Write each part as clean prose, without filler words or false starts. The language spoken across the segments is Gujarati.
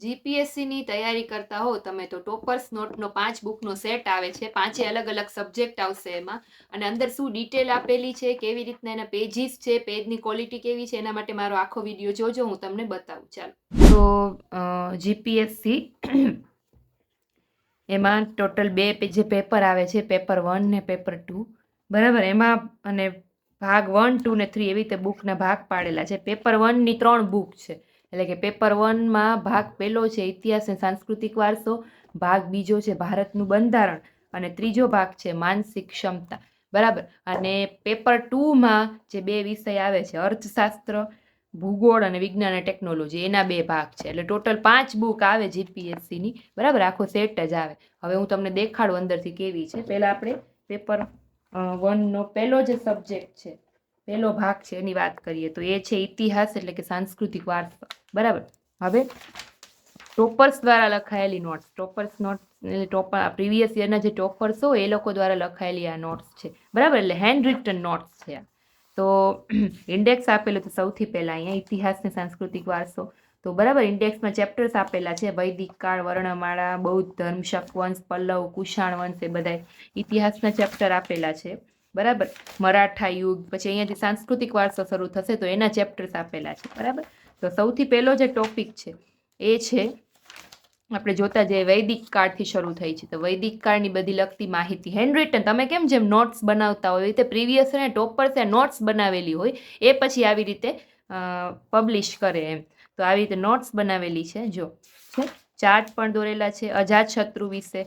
જીપીએસસીની તૈયારી કરતા હો તમે તો ટોપર્સ નોટનો 5 બુકનો સેટ આવે છે. 5 અલગ અલગ સબ્જેક્ટ આવશે એમાં, અને અંદર શું ડિટેલ આપેલી છે, કેવી રીતના એના પેજીસ છે, પેજની ક્વોલિટી કેવી છે, એના માટે મારો આખો વિડીયો જોજો, હું તમને બતાવું. ચાલો, તો જીપીએસસી એમાં ટોટલ 2 જે પેપર આવે છે, પેપર 1 ને પેપર 2, બરાબર. એમાં અને ભાગ 1, 2 ને 3 એવી રીતે બુકના ભાગ પાડેલા છે. પેપર 1ની 3 બુક છે, એટલે કે પેપર 1માં ભાગ પહેલો છે ઇતિહાસ અને સાંસ્કૃતિક વારસો, ભાગ બીજો છે ભારતનું બંધારણ, અને ત્રીજો ભાગ છે માનસિક ક્ષમતા, બરાબર. અને પેપર 2માં જે 2 વિષય આવે છે, અર્થશાસ્ત્ર, ભૂગોળ અને વિજ્ઞાન અને ટેકનોલોજી, એના 2 ભાગ છે. એટલે ટોટલ 5 બુક આવે જીપીએસસીની, બરાબર. આખો સેટ જ આવે. હવે હું તમને દેખાડું અંદરથી કેવી છે. પહેલા આપણે પેપર 1નો પહેલો જે સબ્જેક્ટ છે, પહેલો ભાગ છે એની વાત કરીએ તો એ છે ઇતિહાસ, એટલે કે સાંસ્કૃતિક વારસો, બરાબર. હવે ટોપર્સ દ્વારા લખાયેલી notes, toppers notes topper previous યરના જે ટોપર્સ હોય એ લોકો દ્વારા લખાયેલી આ નોટ્સ છે, બરાબર. એટલે હેન્ડ રિટન નોટ્સ છે. તો ઇન્ડેક્સ આપેલું છે સૌથી પહેલા અહીંયા ઇતિહાસ ને સાંસ્કૃતિક વારસો, તો બરાબર. ઇન્ડેક્સમાં ચેપ્ટર્સ આપેલા છે, વૈદિક કાળ, વર્ણમાળા, બૌદ્ધ ધર્મ, શક વંશ, પલ્લવ, કુષાણ વંશ, એ બધા ઇતિહાસના ચેપ્ટર આપેલા છે, બરાબર. મરાઠા યુગ, પછી અહીંયાથી સાંસ્કૃતિક વારસો શરૂ થશે તો એના ચેપ્ટર્સ આપેલા છે, બરાબર. તો સૌથી પહેલો જે ટોપિક છે એ છે આપણે જોતા જઈએ વૈદિક કાળથી શરૂ થઈ છે. તો વૈદિક કાળની બધી લગતી માહિતી હેન્ડ રિટન, તમે કેમ જેમ નોટ્સ બનાવતા હોય એ રીતે પ્રીવિયસ અને ટોપર્સે નોટ્સ બનાવેલી હોય એ પછી આવી રીતે પબ્લિશ કરે એમ. તો આવી રીતે નોટ્સ બનાવેલી છે, જો છે, ચાર્ટ પણ દોરેલા છે અજાતશત્રુ વિશે,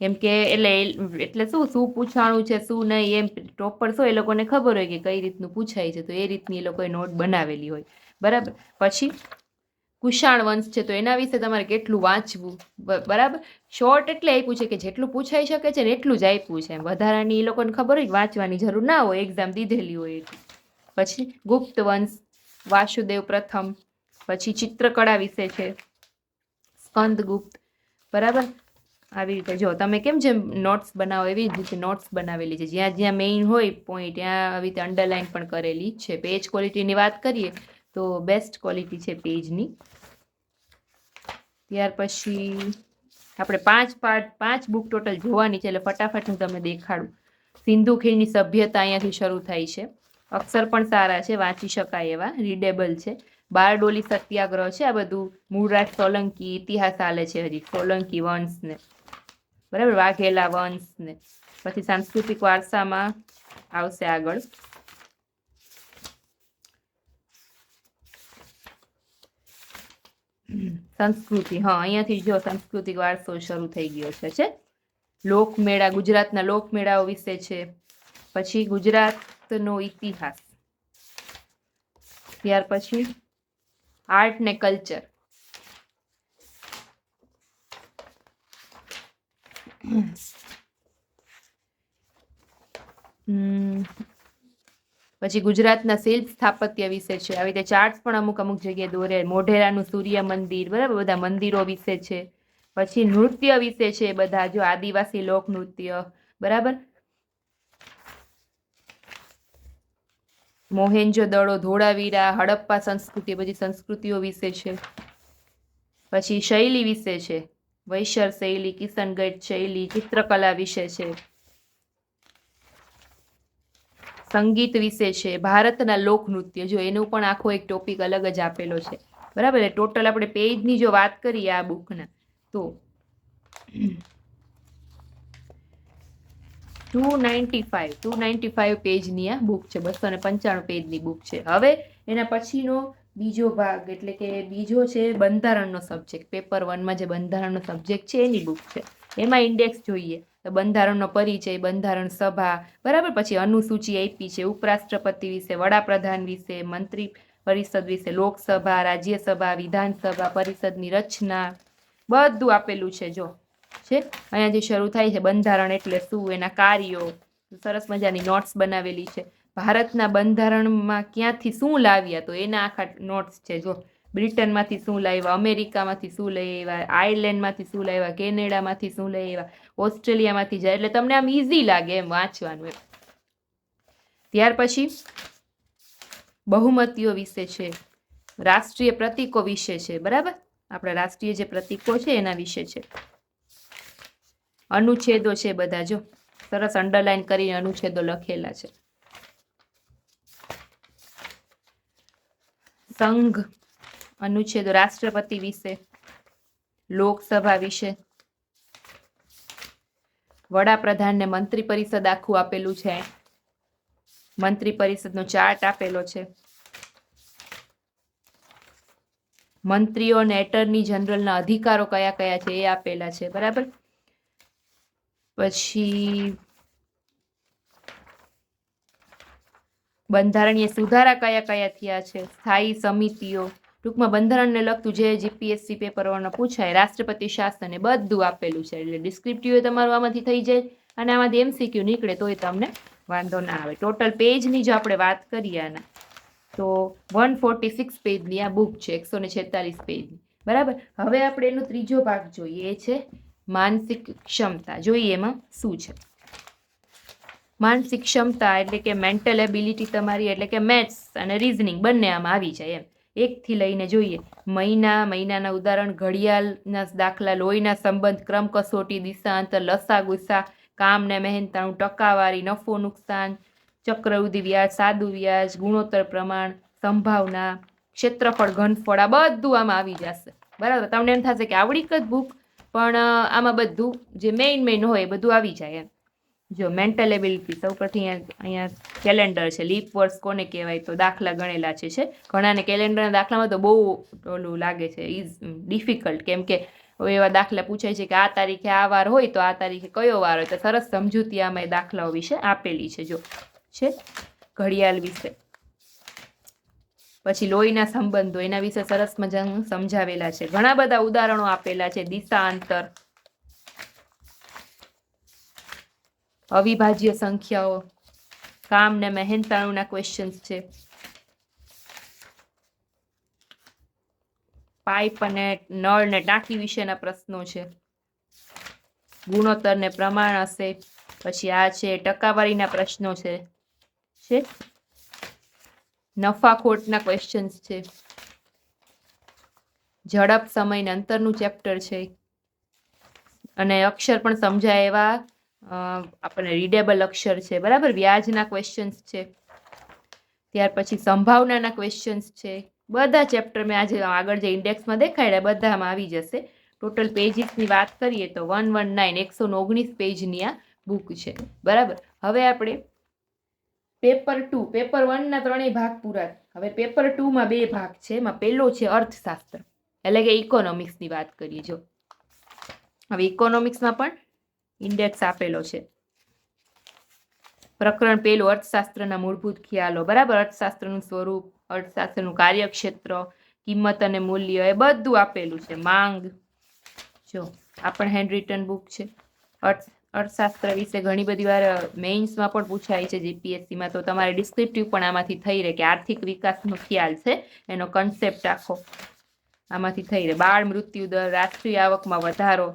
કેમ કે એટલે શું પૂછાણું છે શું નહીં એમ ટોપર્સ હોય એ લોકોને ખબર હોય કે કઈ રીતનું પૂછાય છે, તો એ રીતની એ લોકોએ નોટ બનાવેલી હોય, બરાબર. પછી કુષાણ વંશ છે, તો એના વિશે તમારે કેટલું વાંચવું, બરાબર. શોર્ટ એટલે આપ્યું છે કે જેટલું પૂછાઈ શકે છે ને એટલું જ આપ્યું છે, વધારાની એ લોકોને ખબર હોય વાંચવાની જરૂર ના હોય, એક્ઝામ દીધેલી હોય એટલું. પછી ગુપ્ત વંશ, વાસુદેવ પ્રથમ, પછી ચિત્રકળા વિશે છે, સ્કંદગુપ્ત, બરાબર. આવી રીતે જો તમે કેમ જેમ નોટ્સ બનાવો એવી જ રીતે નોટ્સ બનાવેલી છે, જ્યાં જ્યાં મેઇન હોય પોઈન્ટ ત્યાં આવી રીતે અંડરલાઇન પણ કરેલી છે. પેજ ક્વોલિટીની વાત કરીએ તો બેસ્ટ ક્વોલિટી છે પેજની. ત્યાર પછી આપણે 5 બુક ટોટલ જોવાની છે, એટલે ફટાફટ હું તમને દેખાડું. સિંધુ ખીણની સભ્યતા અહીંયાથી શરૂ થાય છે, અક્ષર પણ સારા છે, વાંચી શકાય એવા, રીડેબલ છે. બારડોલી સત્યાગ્રહ છે, આ બધું મૂળરાજ સોલંકી ઇતિહાસ હાલે છે, હજી સોલંકી વંશને, બરાબર, વાઘેલા વંશને. પછી સાંસ્કૃતિક વારસામાં આવશે આગળ સંસ્કૃતિ, હા અહીંયાથી જો સાંસ્કૃતિક વારસો શરૂ થઈ ગયો છે. લોકમેળા, ગુજરાતના લોકમેળાઓ વિશે છે. પછી ગુજરાતનો ઇતિહાસ, ત્યાર પછી આર્ટ ને કલ્ચર, પછી ગુજરાતના શિલ્પ સ્થાપત્ય વિશે છે. આવી રીતે ચાર્ટ્સ પણ અમુક જગ્યાએ દોરે. મોઢેરાનું સૂર્ય મંદિર, બરાબર, બધા મંદિરો વિશે છે. પછી નૃત્ય વિશે છે બધા, જો આદિવાસી લોક નૃત્ય, બરાબર. મોહેન્જો-દડો, ધોળાવીરા, હડપ્પા સંસ્કૃતિ, બધી સંસ્કૃતિઓ વિશે છે. પછી શૈલી વિશે છે, વૈશર શૈલી, કિશનગઢ શૈલી, ચિત્રકલા વિશે છે, સંગીત વિશે છે, ભારતના લોકનૃત્ય, જો એનું પણ આખો એક ટોપિક અલગ જ આપેલો છે, બરાબર. ટોટલ આપણે પેજની જો વાત કરીએ આ બુકના તો 295 પેજની આ બુક છે, 295 પેજની બુક છે. હવે એના પછીનો બીજો ભાગ એટલે કે બીજો છે બંધારણનો સબ્જેક્ટ. પેપર 1માં જે બંધારણનો સબ્જેક્ટ છે એની બુક છે. એમાં ઇન્ડેક્સ જોઈએ તો બંધારણનો પરિચય, બંધારણ સભા, બરાબર. પછી અનુસૂચિ આપી છે, ઉપરાષ્ટ્રપતિ વિશે, વડાપ્રધાન વિશે, મંત્રી પરિષદ વિશે, લોકસભા, રાજ્યસભા, વિધાનસભા, પરિષદની રચના, બધું આપેલું છે. જો છે અહીંયાથી શરૂ થાય છે બંધારણ એટલે શું, એના કાર્યો, સરસ મજાની નોટ્સ બનાવેલી છે. ભારતના બંધારણમાં ક્યાંથી શું લાવ્યા, તો એના આખા નોટ્સ છે. જો બ્રિટનમાંથી શું લાવ્યા, અમેરિકામાંથી શું લઈ આવ્યા, આયર્લેન્ડમાંથી શું લાવ્યા, કેનેડામાંથી શું લઈ આવ્યા, ઓસ્ટ્રેલિયામાંથી જાય, એટલે તમને આમ ઈઝી લાગે એમ વાંચવાનું એમ. ત્યાર પછી બહુમતીઓ વિશે છે, રાષ્ટ્રીય પ્રતીકો વિશે છે, બરાબર. આપણે રાષ્ટ્રીય જે પ્રતીકો છે એના વિશે છે. અનુચ્છેદો છે બધા, જો સરસ અંડરલાઈન કરીને અનુચ્છેદો લખેલા છે. સંઘ અનુચ્છેદો, રાષ્ટ્રપતિ વિશે, લોકસભા વિશે, વડાપ્રધાન ને મંત્રી પરિષદ આખું આપેલું છે. મંત્રી પરિષદનો ચાર્ટ આપેલો છે. મંત્રીઓ અને એટર્ની જનરલના અધિકારો કયા કયા છે એ આપેલા છે, બરાબર. પછી બંધારણીય સુધારા કયા કયા થયા છે, સ્થાયી સમિતિઓ, ટૂંકમાં બંધારણને લગતું જે જીપીએસસી પેપરોને પૂછાય, રાષ્ટ્રપતિ શાસન, એ બધું આપેલું છે. એટલે ડિસ્ક્રિપ્ટિવ તમારું આમાંથી થઈ જાય અને આમાંથી એમસીક્યુ નીકળે તોય તમને વાંધો ના આવે. ટોટલ પેજની જો આપણે વાત કરીએ આના, તો 146 પેજની આ બુક છે, 146 પેજની, બરાબર. હવે આપણે એનો ત્રીજો ભાગ જોઈએ, એ છે માનસિક ક્ષમતા. જોઈએ એમાં શું છે. માનસિક ક્ષમતા એટલે કે મેન્ટલ એબિલિટી તમારી, એટલે કે મેથ્સ અને રીઝનિંગ બંને આમાં આવી જાય એમ. એકથી લઈને જોઈએ. મહિનાના ઉદાહરણ, ઘડિયાળના દાખલા, લોહીના સંબંધ, ક્રમ કસોટી, દિશાંતર, લસા ગુસા, કામ ને મહેનતાણું, ટકાવારી, નફો નુકસાન, ચક્રવૃદ્ધિ વ્યાજ, સાદું વ્યાજ, ગુણોત્તર પ્રમાણ, સંભાવના, ક્ષેત્રફળ, ઘનફળ, આ બધું આમાં આવી જશે, બરાબર. તમને એમ થશે કે આવડી જ બુક, પણ આમાં બધું જે મેઇન હોય એ બધું આવી જાય એમ. જો મેન્ટલ એબિલિટી, સૌ પ્રથમ અહીંયા કેલેન્ડર છે. લીપ વર્ષ કોને કહેવાય, તો દાખલા ગણેલા છે. ઘણાને કેલેન્ડરના દાખલામાં તો બહુ ઓલું લાગે છે, ઇઝ ડિફિકલ્ટ, કેમ કે એવા દાખલા પૂછાય છે કે આ તારીખે આ વાર હોય તો આ તારીખે કયો વાર હોય, તો સરસ સમજૂતી આમાં દાખલાઓ વિશે આપેલી છે. જો છે ઘડિયાળ વિશે. પછી લોહીના સંબંધો, એના વિશે સરસ મજાનું સમજાવેલા છે. ઘણા બધા ઉદાહરણો આપેલા છે. દિશાંતર, અવિભાજ્ય સંખ્યાઓ, કામ ને મહેનતાણુના ક્વેશ્ચન્સ છે. પાઇપ અને નળ ને ટાંકી વિશેના પ્રશ્નો છે. ગુણોત્તર ને પ્રમાણ હશે. પછી આ છે ટકાવારીના પ્રશ્નો છે. નફાખોટના ક્વેશ્ચન્સ છે. ઝડપ, સમય ને અંતરનું ચેપ્ટર છે. અને અક્ષર પણ સમજાય એવા આપણને રીડેબલ અક્ષર છે, બરાબર. વ્યાજના ક્વેશ્ચન્સ છે. ત્યાર પછી સંભાવનાના ક્વેશ્ચન્સ છે. બધા ચેપ્ટર મેં આજે આગળ જે ઇન્ડેક્સમાં દેખાડ્યા બધામાં આવી જશે. ટોટલ પેજીસની વાત કરીએ તો 119 પેજની આ બુક છે, બરાબર. હવે આપણે પેપર 2, પેપર 1 ના 3 ભાગ પૂરા. હવે પેપર 2 માં 2 ભાગ છે. એમાં પહેલો છે અર્થશાસ્ત્ર, એટલે કે ઇકોનોમિક્સની વાત કરીએ. જો હવે ઇકોનોમિક્સમાં પણ ઇન્ડેક્સ આપેલો છે. પ્રકરણ પહેલું, અર્થશાસ્ત્રના મૂળભૂત ખ્યાલો, બરાબર. અર્થશાસ્ત્રનું સ્વરૂપ, અર્થશાસ્ત્રનું કાર્યક્ષેત્ર, કિંમત અને મૂલ્ય, એ બધું આપેલું છે. માંગ, જો આ પણ હેન્ડ રિટન બુક છે. અર્થશાસ્ત્ર વિશે ઘણી બધી વાર મેઇન્સમાં પણ પૂછાય છે જીપીએસસીમાં, તો તમારે ડિસ્ક્રિપ્ટિવ પણ આમાંથી થઈ રહે કે આર્થિક વિકાસનો ખ્યાલ છે, એનો કન્સેપ્ટ આખો આમાંથી થઈ રહે. બાળ મૃત્યુ દર, રાષ્ટ્રીય આવકમાં વધારો,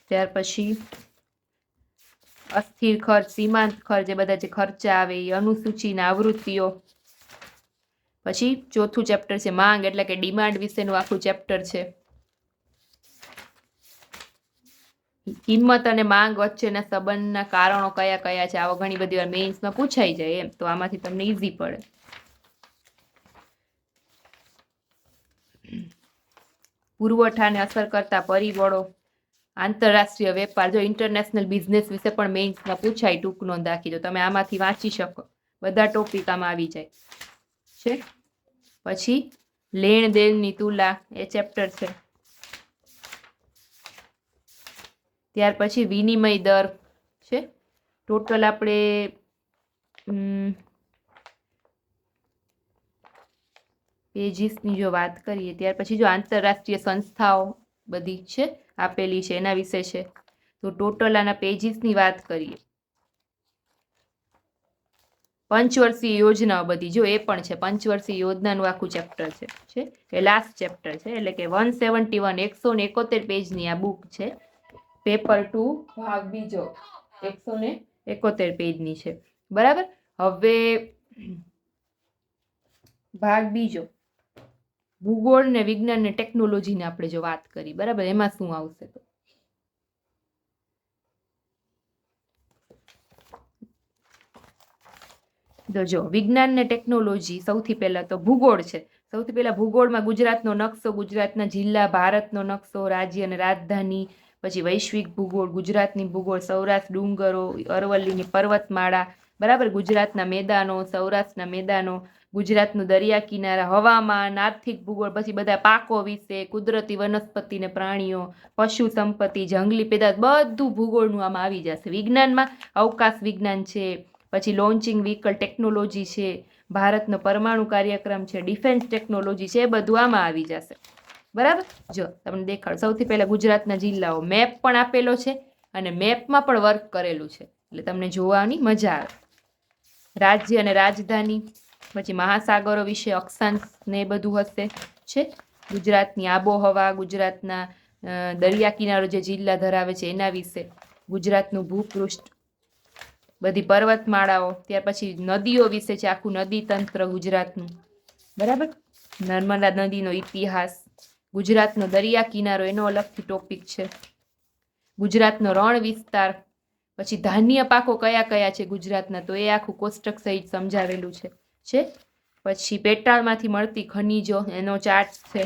ત્યાર પછી અસ્થિર ખર્ચ, સીમાંત ખર્ચ, એ બધા જે ખર્ચા આવે એ, અનુસૂચિના આવૃત્તિઓ. પછી ચોથું ચેપ્ટર છે માંગ, એટલે કે ડિમાન્ડ વિશેનું આખું ચેપ્ટર છે. કિંમત અને માંગ વચ્ચેના સંબંધના કારણો કયા કયા છે, આવા ઘણી બધી વાર મેઇન્સમાં પૂછાઈ જાય એમ, તો આમાંથી તમને ઈઝી પડે. પુરવઠાને અસર કરતા પરિબળો, આંતરરાષ્ટ્રીય વેપાર, જો ઇન્ટરનેશનલ બિઝનેસ વિશે પણ મેઇન્સમાં પૂછાય, ટૂંક નોંધ રાખી, તો તમે આમાંથી વાંચી શકો. બધા ટોપિક આમાં આવી જાય છે. પછી લેણ દેણની તુલા, એ ચેપ્ટર છે. ત્યાર પછી વિનિમય દર છે. ટોટલ આપણે પેજીસની જો વાત કરીએ, ત્યાર પછી જો આંતરરાષ્ટ્રીય સંસ્થાઓ બધી છે આપેલી છે, એના વિશે છે. તો ટોટલ આના પેજીસની વાત કરીએ, પંચવર્ષીય યોજનાઓ બધી, જો એ પણ છે. પંચવર્ષીય યોજનાનું આખું ચેપ્ટર છે, એ લાસ્ટ ચેપ્ટર છે. એટલે કે 171 પેજની આ બુક છે. પેપર 2 ભાગ બીજો 171 પેજની છે, બરાબર. હવે ભાગ બીજો, ભૂગોળ ને વિજ્ઞાન ને ટેકનોલોજીને આપણે જો વાત કરી, બરાબર, એમાં શું આવશે? તો જો વિજ્ઞાન ને ટેકનોલોજી, સૌથી પહેલા તો ભૂગોળ છે. સૌથી પહેલા ભૂગોળમાં ગુજરાતનો નકશો, ગુજરાતના જિલ્લા, ભારતનો નકશો, રાજ્ય અને રાજધાની, પછી વૈશ્વિક ભૂગોળ, ગુજરાતની ભૂગોળ, સૌરાષ્ટ્ર ડુંગરો, અરવલ્લીની પર્વતમાળા, બરાબર, ગુજરાતના મેદાનો, સૌરાષ્ટ્રના મેદાનો, ગુજરાતનું દરિયા કિનારા, હવામાન, આર્થિક ભૂગોળ, પછી બધા પાકો વિશે, કુદરતી વનસ્પતિ ને પ્રાણીઓ, પશુ સંપત્તિ, જંગલી પેદાશ, બધું ભૂગોળનું આમાં આવી જશે. વિજ્ઞાનમાં અવકાશ વિજ્ઞાન છે, પછી લોન્ચિંગ વ્હીકલ ટેકનોલોજી છે, ભારતનો પરમાણુ કાર્યક્રમ છે, ડિફેન્સ ટેકનોલોજી છે, એ બધું આમાં આવી જશે. બરાબર, જો તમને દેખાડ, સૌથી પહેલા ગુજરાતના જિલ્લાઓ, મેપ પણ આપેલો છે અને મેપમાં પણ વર્ક કરેલું છે, એટલે તમને જોવાની મજા આવે. રાજ્ય અને રાજધાની, પછી મહાસાગરો વિશે અક્ષાંશ ને એ બધું હશે છે. ગુજરાતની આબોહવા, ગુજરાતના દરિયા કિનારો જે જિલ્લા ધરાવે છે એના વિશે, ગુજરાતનું ભૂપૃષ્ઠ, બધી પર્વતમાળાઓ, ત્યાર પછી નદીઓ વિશે છે, આખું નદી તંત્ર ગુજરાતનું, બરાબર, નર્મદા નદીનો ઇતિહાસ, ગુજરાતનો દરિયા કિનારો એનો અલગથી ટોપિક છે, ગુજરાતનો રણ વિસ્તાર, પછી ધાન્ય પાકો કયા કયા છે ગુજરાતના, તો એ આખું કોષ્ટક સહિત સમજાવેલું છે. પછી પેટાળમાંથી મળતી ખનીજો એનો ચાર્ટ છે,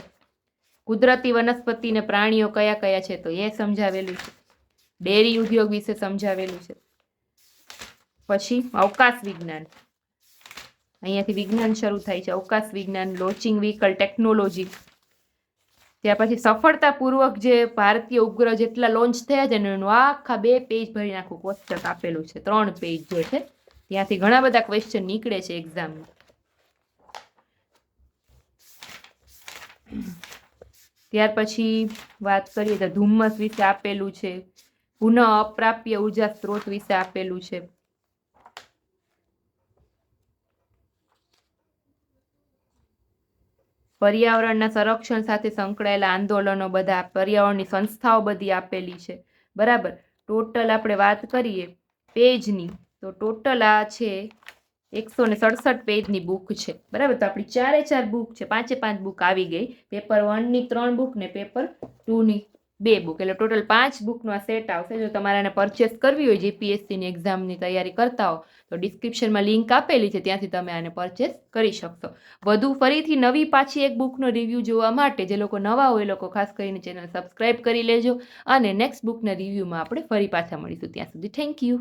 કુદરતી વનસ્પતિ ને પ્રાણીઓ કયા કયા છે તો એ સમજાવેલું છે, ડેરી ઉદ્યોગ વિશે સમજાવેલું છે. પછી અવકાશ વિજ્ઞાન, અહીંયાથી વિજ્ઞાન શરૂ થાય છે, અવકાશ વિજ્ઞાન, લોન્ચિંગ વ્હીકલ ટેકનોલોજી, ત્યાર પછી સફળતાપૂર્વક જે ભારતીય ઉપગ્રહ જેટલા લોન્ચ થયા છે એનું આખા 2 પેજ ભરી નાખું કોષ્ટક આપેલું છે, 3 પેજ જે છે, ત્યાંથી ઘણા બધા ક્વેશ્ચન નીકળે છે એક્ઝામમાં. ત્યાર પછી વાત કરીએ તો ધુમ્મસ વિશે આપેલું છે, પુનઃ અપ્રાપ્ય ઉર્જા સ્ત્રોત વિશે આપેલું છે, પર્યાવરણના સંરક્ષણ સાથે સંકળાયેલા આંદોલનો, બધા પર્યાવરણની સંસ્થાઓ બધી આપેલી છે, બરાબર. ટોટલ આપણે વાત કરીએ પેજની તો ટોટલ આ છે 167 પેજની બુક છે, બરાબર. તો આપણી 4 બુક છે, 5 બુક આવી ગઈ, પેપર 1 ની 3 બુક ને પેપર 2 ની 2 બુક, એટલે ટોટલ 5 બુકનો આ સેટ આવશે. જો તમારે એને પરચેસ કરવી હોય, જીપીએસસીની એક્ઝામની તૈયારી કરતા હો તો ડિસ્ક્રિપ્શનમાં લિંક આપેલી છે, ત્યાંથી તમે આને પરચેસ કરી શકશો. વધુ ફરીથી નવી પાછી એક બુકનો રિવ્યૂ જોવા માટે જે લોકો નવા હોય એ લોકો ખાસ કરીને ચેનલ સબસ્ક્રાઇબ કરી લેજો, અને નેક્સ્ટ બુકના રિવ્યૂમાં આપણે ફરી પાછા મળીશું. ત્યાં સુધી થેન્ક યુ.